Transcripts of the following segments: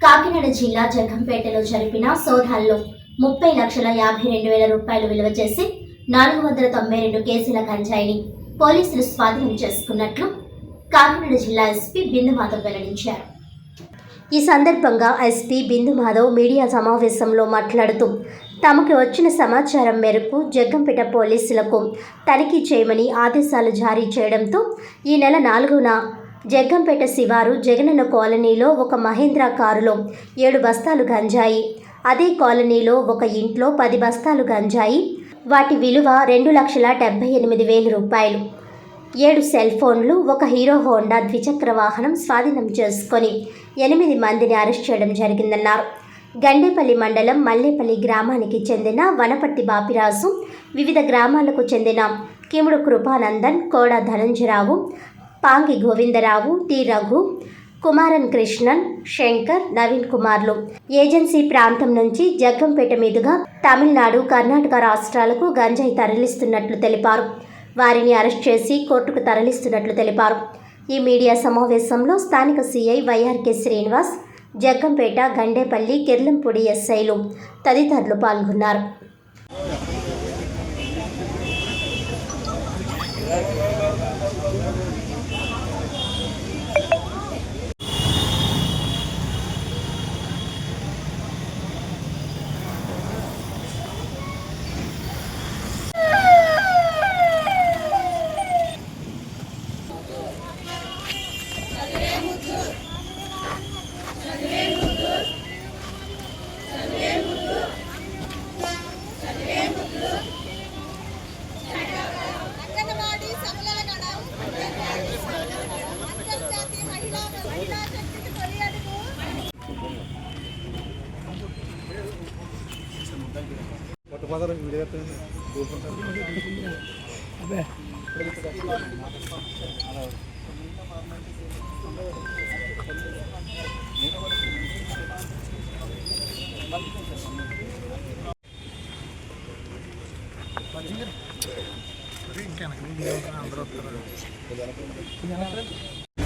కాకినాడ జిల్లా జగ్గంపేటలో జరిపిన సోదాల్లో 30,52,000 రూపాయలు విలువ చేసి 492 కేజీల గంజాయిని పోలీసులు స్వాధీనం చేసుకున్నట్లు కాకినాడ జిల్లా ఎస్పీ బిందు మాధవ్ వెల్లడించారు. ఈ సందర్భంగా ఎస్పీ బిందు మాధవ్ మీడియా సమావేశంలో మాట్లాడుతూ తమకు వచ్చిన సమాచారం మేరకు జగ్గంపేట పోలీసులకు తనిఖీ చేయమని ఆదేశాలు జారీ చేయడంతో ఈ నెల 4న జగ్గంపేట శివారు జగనన్న కాలనీలో ఒక మహేంద్ర కారులో 7 బస్తాలు గంజాయి, అదే కాలనీలో ఒక ఇంట్లో 10 బస్తాలు గంజాయి, వాటి విలువ 2,78,000 రూపాయలు, 7 సెల్ ఫోన్లు, ఒక హీరో హోండా ద్విచక్ర వాహనం స్వాధీనం చేసుకొని 8 మందిని అరెస్ట్ చేయడం జరిగిందన్నారు. గండేపల్లి మండలం మల్లేపల్లి గ్రామానికి చెందిన వనపర్తి బాపిరాజు, వివిధ గ్రామాలకు చెందిన కిముడు కృపానందన్, కోడ ధనంజయరావు, పాంగి గోవిందరావు, టి రఘు, కుమారన్ కృష్ణన్, శంకర్, నవీన్ కుమార్లు ఏజెన్సీ ప్రాంతం నుంచి జగ్గంపేట మీదుగా తమిళనాడు, కర్ణాటక రాష్ట్రాలకు గంజాయి తరలిస్తున్నట్లు తెలిపారు. వారిని అరెస్ట్ చేసి కోర్టుకు తరలిస్తున్నట్లు తెలిపారు. ఈ మీడియా సమావేశంలో స్థానిక సిఐ వైఆర్కే శ్రీనివాస్, జగ్గంపేట, గండేపల్లి, కిర్లంపూడి ఎస్ఐలు తదితరులు పాల్గొన్నారు.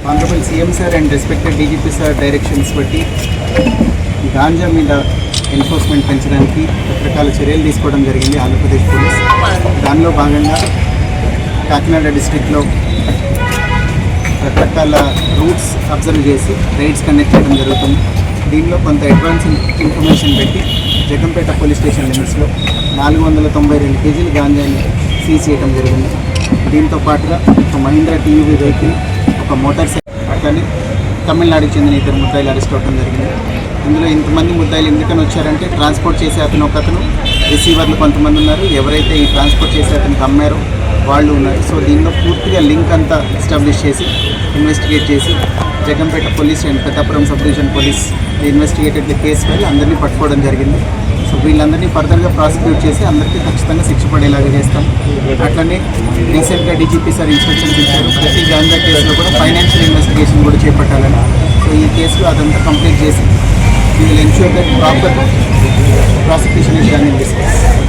Honorable CM sir and respected DGP sir directions బట్టి గాంజా మీద ఎన్ఫోర్స్మెంట్ పెంచడానికి రకరకాల చర్యలు తీసుకోవడం జరిగింది ఆంధ్రప్రదేశ్ పోలీస్. దానిలో భాగంగా కాకినాడ డిస్ట్రిక్ట్లో రకరకాల రూట్స్ అబ్జర్వ్ చేసి రైడ్స్ కండక్ట్ చేయడం జరుగుతుంది. దీనిలో కొంత అడ్వాన్స్ ఇన్ఫర్మేషన్ పెట్టి జగ్గంపేట పోలీస్ స్టేషన్ లిమిట్స్లో 492 కేజీలు గాంజాని సీజ్ చేయడం జరిగింది. దీంతో పాటుగా ఒక మహీంద్రా టీయూవీ వెహికల్, ఒక మోటార్ సైకిల్, అట్లనే తమిళనాడుకి చెందిన 2 ముద్దాయిలు అరెస్ట్ అవ్వడం జరిగింది. ఇందులో ఇంతమంది ముద్దాయిలు ఎందుకని వచ్చారంటే ట్రాన్స్పోర్ట్ చేసే ఒకతను, రిసీవర్లు కొంతమంది ఉన్నారు, ఎవరైతే ఈ ట్రాన్స్పోర్ట్ చేసే అతనికి అమ్మారో వాళ్ళు ఉన్నారు. సో దీనిలో పూర్తిగా లింక్ అంతా ఎస్టాబ్లిష్ చేసి ఇన్వెస్టిగేట్ చేసి Jaggampeta police and Peddapuram sub division police investigated case వెళ్ళి అందరినీ పట్టుకోవడం జరిగింది. సో వీళ్ళందరినీ ఫర్దర్గా ప్రాసిక్యూట్ చేసి అందరికీ ఖచ్చితంగా శిక్ష పడేలాగా చేస్తాం. అట్లనే రీసెంట్గా డీజీపీ సార్ ఇన్స్ట్రక్షన్స్ ఇచ్చారు, ప్రతి గాంజా కేసులో కూడా ఫైనాన్షియల్ ఇన్వెస్టిగేషన్ కూడా చేపట్టాలని. సో ఈ కేసులో అదంతా కంప్లీట్ చేసి we will ensure that proper prosecution is done in this case.